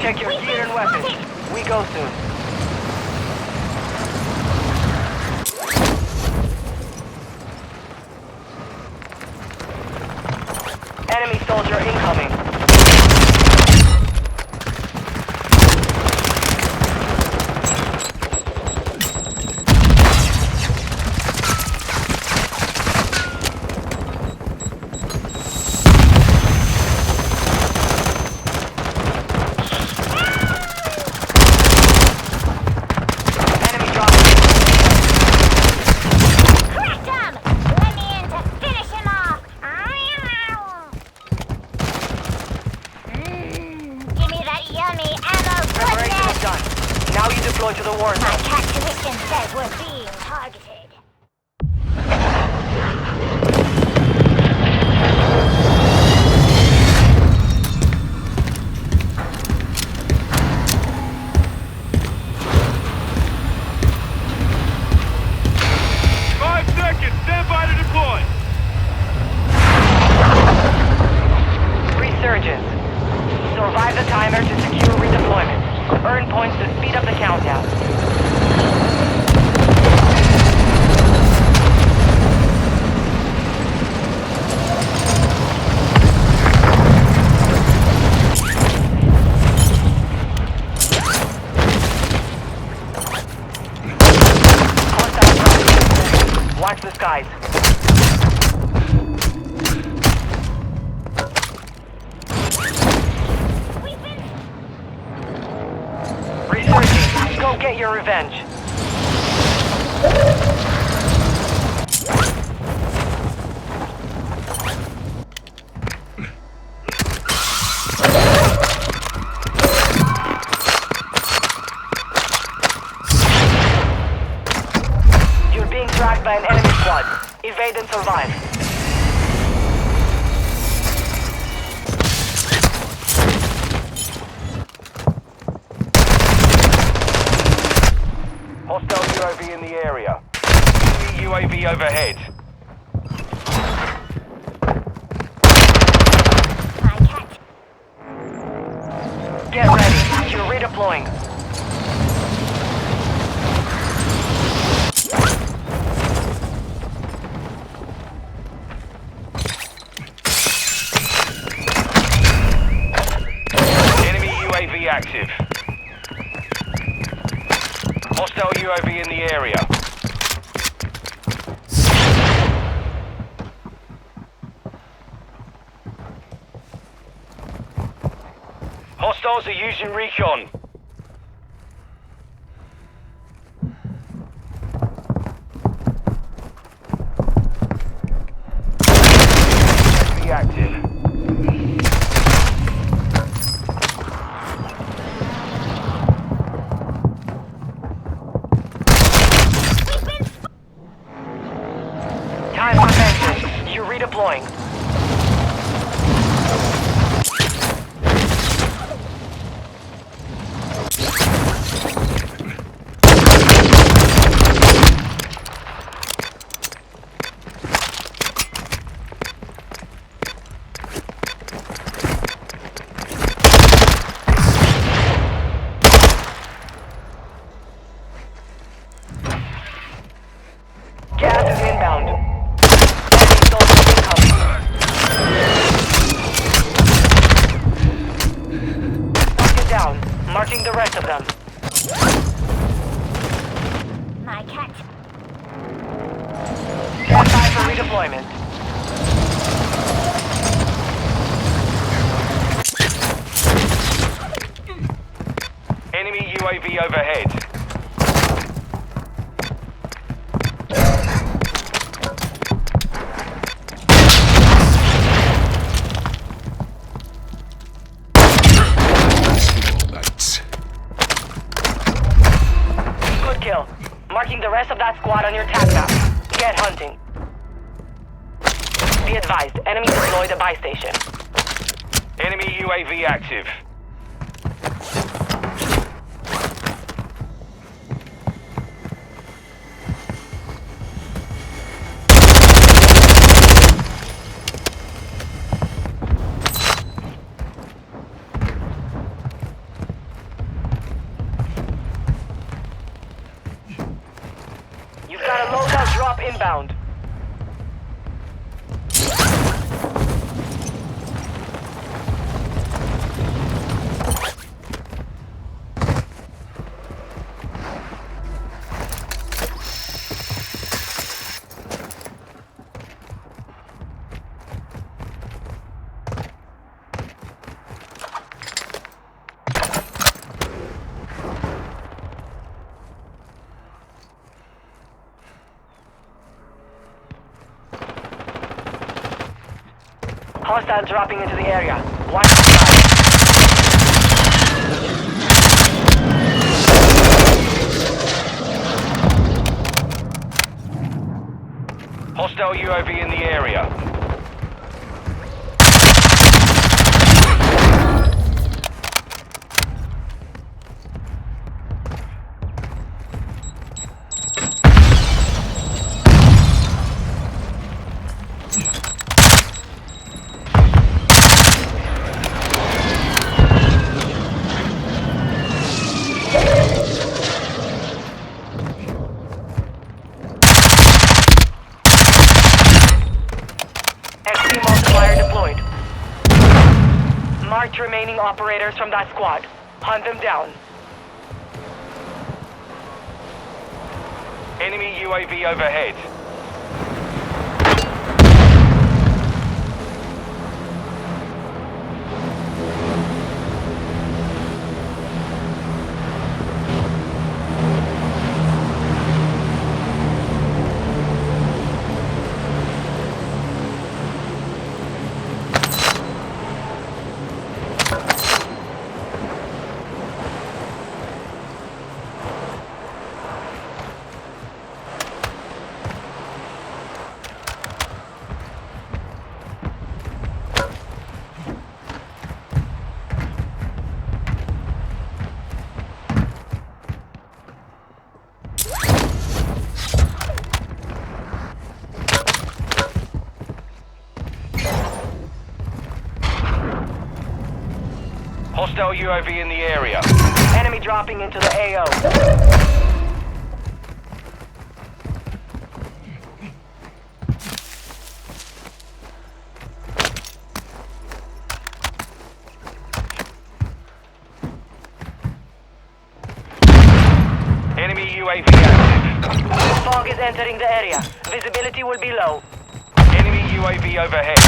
Check your gear and weapons. We go soon. Enemy soldier incoming. Deploy to the war zone. My calculation says we're being targeted. Resurgence. Survive the timer to secure redeployment. Earn points to speed up the countdown. Watch the skies. Resurging. Go get your revenge. You're being tracked by an enemy squad. Evade and survive. Hostile UAV in the area. Enemy UAV overhead. Get ready. You're redeploying. Enemy UAV active. Hostile UAV in the area. Hostiles are using recon. Be active. Time for vengeance. You're redeploying. Gas is inbound. Enemy soldiers incoming. Target down. Marking the rest of them. My cat. Stand by for redeployment. Enemy UAV overhead. Good kill. Marking the rest of that squad on your attack map. Get hunting. Be advised, enemy deployed a buy station. Enemy UAV active. inbound. Hostile dropping into the area. Watch the sky. Hostile UAV in the area. XP multiplier deployed. Marked remaining operators from that squad. Hunt them down. Enemy UAV overhead. Hostile UAV in the area. Enemy dropping into the AO. Enemy UAV active. Fog is entering the area. Visibility will be low. Enemy UAV overhead.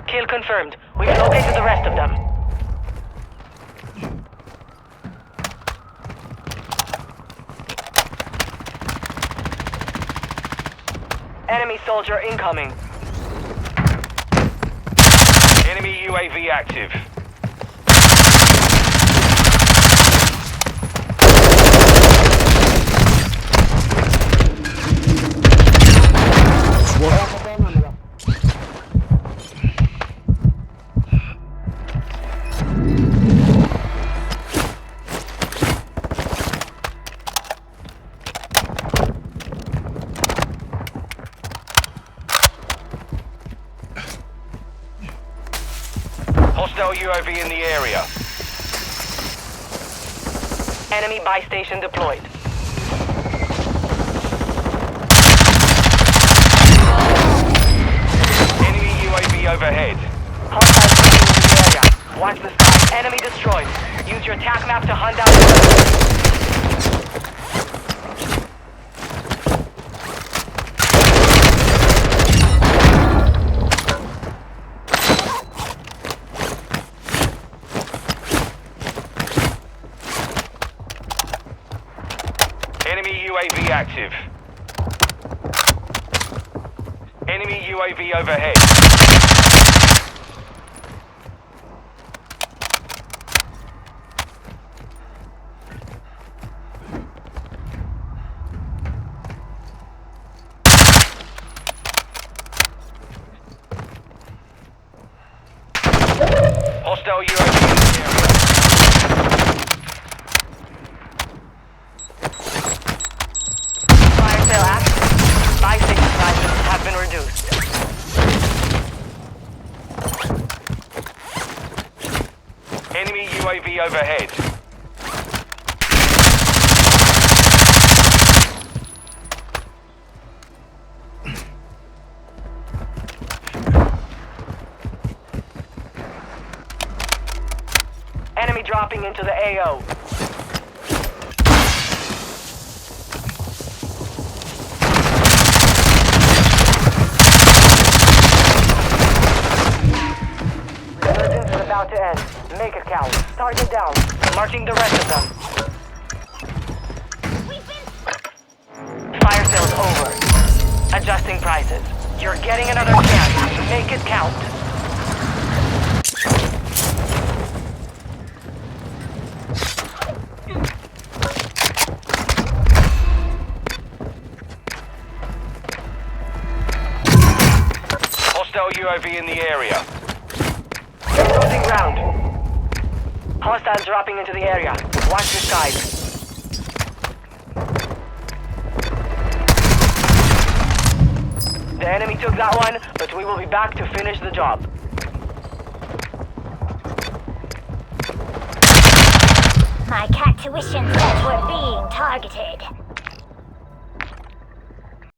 Kill confirmed. We've located the rest of them. Enemy soldier incoming. Enemy UAV active. Hostile UAV in the area. Enemy buy station deployed. Enemy UAV overhead. Hostile moving into the area. Watch the sky. Enemy destroyed. Use your TAC map to hunt down the Enemy UAV active. Enemy UAV overhead. Hostile UAV in the area. fire sale active. Buy station sizes have been reduced. UAV overhead. Enemy dropping into the AO. Resurgence is about to end. Make it count. Target down. Marking the rest of them. Fire sales over. Adjusting prices. You're getting another chance. Make it count. Hostile UAV in the area. Closing round. Hostiles dropping into the area. Watch your skies. The enemy took that one, but we will be back to finish the job. My cat tuition says we're being targeted.